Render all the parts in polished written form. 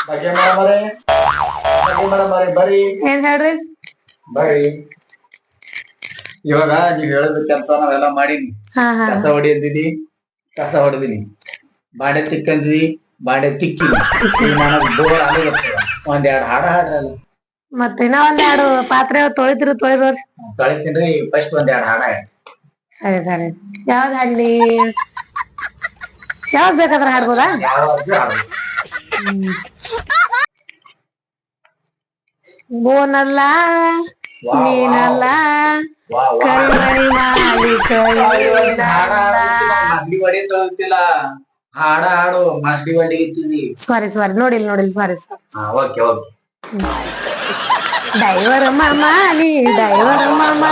ಬಗೆ ಮಾಡಮರೆ ಬಗೆ ಮಾಡಮರೆ ಬರ್ರಿ ಏನ್ ಹೇಳ್ರಿ? ಬರ್ರಿ. ಇವಾಗ ನೀವ್ ಹೇಳಿದ ಕೆಲ್ಸ ನಾವೆಲ್ಲ ಮಾಡೀನಿ. ಹಾ ಹಾ ಕಸ ಹೊಡಿಯಂದಿದಿ, ಕಸ ಹೊಡೆದಿನಿ. ಬಾಂಡೆ ತಿಕ್ಕಂದಿದಿ, ಬಾಂಡೆ ತಿಕ್ಕಿನಿ. ಈಗ ನನಗ್ ಬೋರ್ ಆಗತ್ತೆ. ಒಂದೆರಡು ಹಾಡ ಹಾಡ್ರಲ್ಲ. ಮತ್ತ ಇನ್ನ ಒಂದೆರಡು ಪಾತ್ರೆ ತೊಳಿತಿರು ತೊಳಿಬ್ರಿ. ತೊಳಿತೀನ್ರಿ, ಫಸ್ಟ್ ಒಂದೆರಡು ಹಾಡ ಹಾಡಿ. ಸರಿ ಸರಿ. ಯಾವ್ದ್ ಹಾಡ್ಲಿ? ಯಾವ್ದ್ ಬೇಕಾದ್ರ ಹಾಡ್ಬೋದಾ? ಯಾವಾಗ್ಲೂ ಹಾಡ್ಬೇಕು. ಬೋನಲ್ಲ ವಾ, ನೀನಲ್ಲ ವಾ, ವಾ. ಕರಿಮಣಿ ಮಾಲೀಕ ನೀನಲ್ಲ. ಮಸ್ಲಿ ಹೊಡಿ ತೊಳಿತಿಲ್ಲ. ಹಾಡ ಹಾಡು ಮಸ್ಲಿ ಹೊಡಿತೀವಿ. ಸಾರಿ ಸಾರಿ ನೋಡಿಲ್ ಸಾರಿ ಸಾರಿ. ಹಾ, ಓಕೆ ಓಕೆ. ಡೈವರ್ ಮಾಮ ನೀ ಡೈವರ್ ಮಾಮ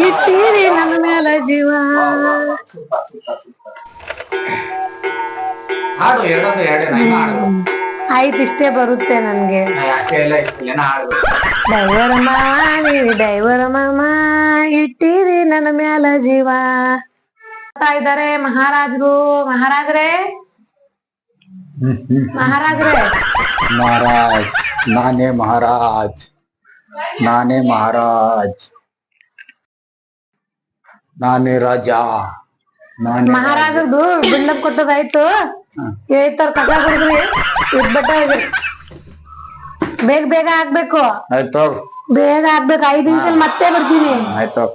ಇಟ್ಟಿರಿ ನನ್ನ ಮೇಲ ಜೀವ. Super super super. ಹಾಡು ಎರಡೊಂದು ಎರಡೇನ ಇನ್ನ ಹಾಡು. ಆಯ್ತು ಇಷ್ಟೇ ಬರುತ್ತೆ ನನ್ಗೆ. ಅಷ್ಟೇ ಎಲ್ಲ ಏನ ಹಾಡು. ಡೈವರ್ ಮಾಮ ನೀ ಡೈವರ್ ಮಾಮ ಇಟ್ಟಿರಿ ನನ್ನ ಮ್ಯಾಲ ಜೀವ. ಇದಾರೆ ಮಹಾರಾಜರು. ಮಹಾರಾಜ್ರೆ ಮಹಾರಾಜ್ರೆ ಮಹಾರಾಜ್ ನಾನೇ ಮಹಾರಾಜ್, ನಾನೇ ಮಹಾರಾಜ್, ನಾನೇ ರಾಜ, ನಾನೇ ಮಹಾರಾಜರ್ದು ಬಿಲ್ಡಪ್ ಕೊಟ್ಟದಾಯ್ತು. ಹೇಳ್ತಾರ ಕಸ ಕೊಡಿದ್ರಿ ಇದ್ ಬಟ್ಟೆ ಹೋಗ್ರಿ. ಬೇಗ ಬೇಗ ಹಾಕ್ಬೇಕು, ಆಯ್ತು ಬೇಗ ಹಾಕ್ಬೇಕು. 5 ನಿಮಿಷದಲ್ಲಿ ಮತ್ತೆ ಬರ್ತೀನಿ. ಆಯ್ತು.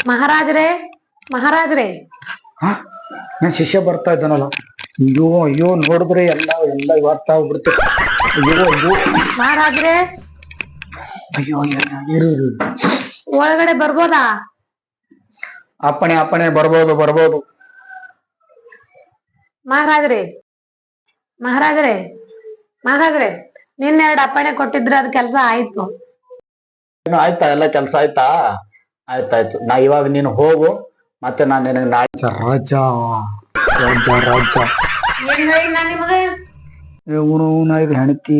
ಮಹಾರಾಜ್ರೆ ಮಹಾರಾಜ್ರೆ ನನ್ ಶಿಷ್ಯ ಬರ್ತಾ ಇದ್ದಾನಲ್ಲ. ಅಯ್ಯೋ ಅಯ್ಯೋ ನೋಡಿದ್ರೆ ಎಲ್ಲ ಎಲ್ಲ ಇವತ್ತ ಆಗ್ಬಿಡ್ತು. ಅಯ್ಯೋ ಅಯ್ಯೋ ಮಹಾರಾಜ್ರೆ ಅಯ್ಯೋ ಇರು ಇರು. ಒಳಗಡೆ ಬರ್ಬೋದಾ? ಅಪ್ಪಣೆ ಅಪ್ಪಣೆ, ಬರ್ಬೋದು ಬರ್ಬೋದು. ಮಹಾರಾಜ್ರೆ ಮಹಾರಾಜ್ರೆ ಮಹಾರಾಜ್ರೆ ನಿನ್ನೆ 2 ಅಪ್ಪಣೆ ಕೊಟ್ಟಿದ್ರೆ ಅದ್ ಕೆಲ್ಸ ಆಯ್ತು. ಏನು ಆಯ್ತಾ? ಎಲ್ಲ ಕೆಲ್ಸ ಆಯ್ತಾ? ಆಯ್ತಾಯ್ತು. ನಾ ಇವಾಗ ನೀನು ಹೋಗು, ಮತ್ತೆ ನಾನು ನಿನಗೆ ನಾಳೆ ರಾಜ ರಾಜ ರಾಜ ಏನ್ ಹೇಳಿ ನಾನ್ ನಿಮಗೆ? ಇವನು ನಾ ಇದು ಹೆಣ್ತಿ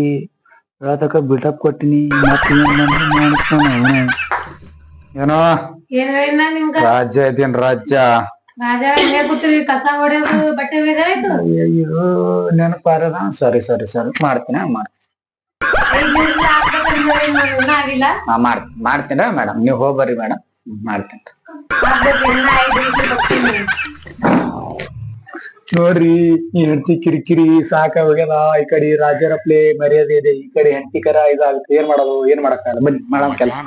ಹೇಳತಕ್ಕ ಬಿಟಪ್ ಕೊಟ್ಟಿನಿ. ಮತ್ತೆ ಏನೋ ಏನ್ ಹೇಳಿ ನಾನ್ ನಿಮ್ಗ? ರಾಜ್ಯ ಇದೇನ್ ರಾಜ್ಯ? ರಾಜ ಹೇಗ್ ಗೊತ್ತಿರಿ? ಕಸ ಹೊಡೆಯೋದು ಬಟ್ಟೆ ಒಗೆಯೋದಾಯ್ತು. ಅಯ್ಯೋ ನೆನಪಾರದ. ಸರಿ ಸರಿ ಸರಿ ಮಾಡ್ತೀನಿ ಮಾಡ್ತೀನಿ. 5 ನಿಮಿಷ ಆಗ್ಬೇಕಂತ ಹೇಳಿ ನಾನು ಇನ್ನೂ ಆಗಿಲ್ಲ. ಮಾಡ್ತೀನಿ ಮೇಡಮ್, ನೀವು ಹೋಗ್ಬರ್ರಿ ಮೇಡಮ್. ಮಾಡ್ತೀನಿ ಆಗ್ಬೇಕು, ಇನ್ನ 5 ನಿಮಿಷ ಬರ್ತೀನಿ. ನೋಡ್ರಿ ಈ ಹೆಂಡತಿ ಕಿರಿಕಿರಿ ಸಾಕ ಹೋಗ್ಯದ. ಈ ಕಡೆ ರಾಜರಪ್ಲೆ ಮರ್ಯಾದೆ ಇದೆ, ಈ ಕಡೆ ಹೆಂಡತಿ ಕರ ಇದಾಗುತ್ತೆ. ಏನ್ ಮಾಡೋದು? ಏನ್ ಮಾಡಕ್ಕಾಗಲ್ಲ. ಬನ್ನಿ ಮಾಡಮ್ ಕೆಲ್ಸ.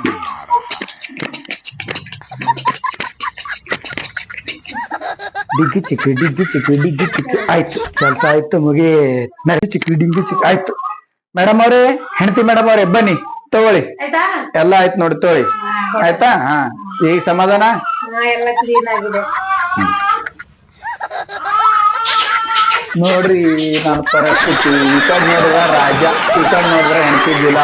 ಡಿಗ್ಗಿ ಚಿಕ್ಕಿ ಡಿಗ್ಗಿ ಚಿಕ್ಕಿ ಡಿಗ್ಗಿ ಚಿಕ್ಕಿ. ಆಯ್ತು ಕೆಲ್ಸ ಆಯ್ತು, ಮುಗಿ ನಡಿ ಚಿಕ್ಕಿ ಡಿಗ್ಗಿ ಚಿಕ್ಕಿ. ಆಯ್ತು ಮೇಡಮ್ ಅವ್ರೆ, ಹೆಂಡತಿ ಮೇಡಮ್ ಅವ್ರೆ ಬನ್ನಿ ತಗೊಳ್ಳಿ. ಆಯ್ತಾ? ಎಲ್ಲ ಆಯ್ತು ನೋಡಿ ತಗೊಳ್ಳಿ. ಆಯ್ತಾ? ಹಾ, ಈಗ ಸಮಾಧಾನ? ಎಲ್ಲ ಕ್ಲೀನ್ ಆಗಿದೆ. ನೋಡ್ರಿ ನನ್ನ ಪರಿಸ್ಥಿತಿ. ಈ ಕಡೆ ನೋಡಿದ್ರ ರಾಜ, ಈ ಕಡೆ ನೋಡಿದ್ರ ಹೆಂಡತಿ ಜಿಲ್ಲಾ.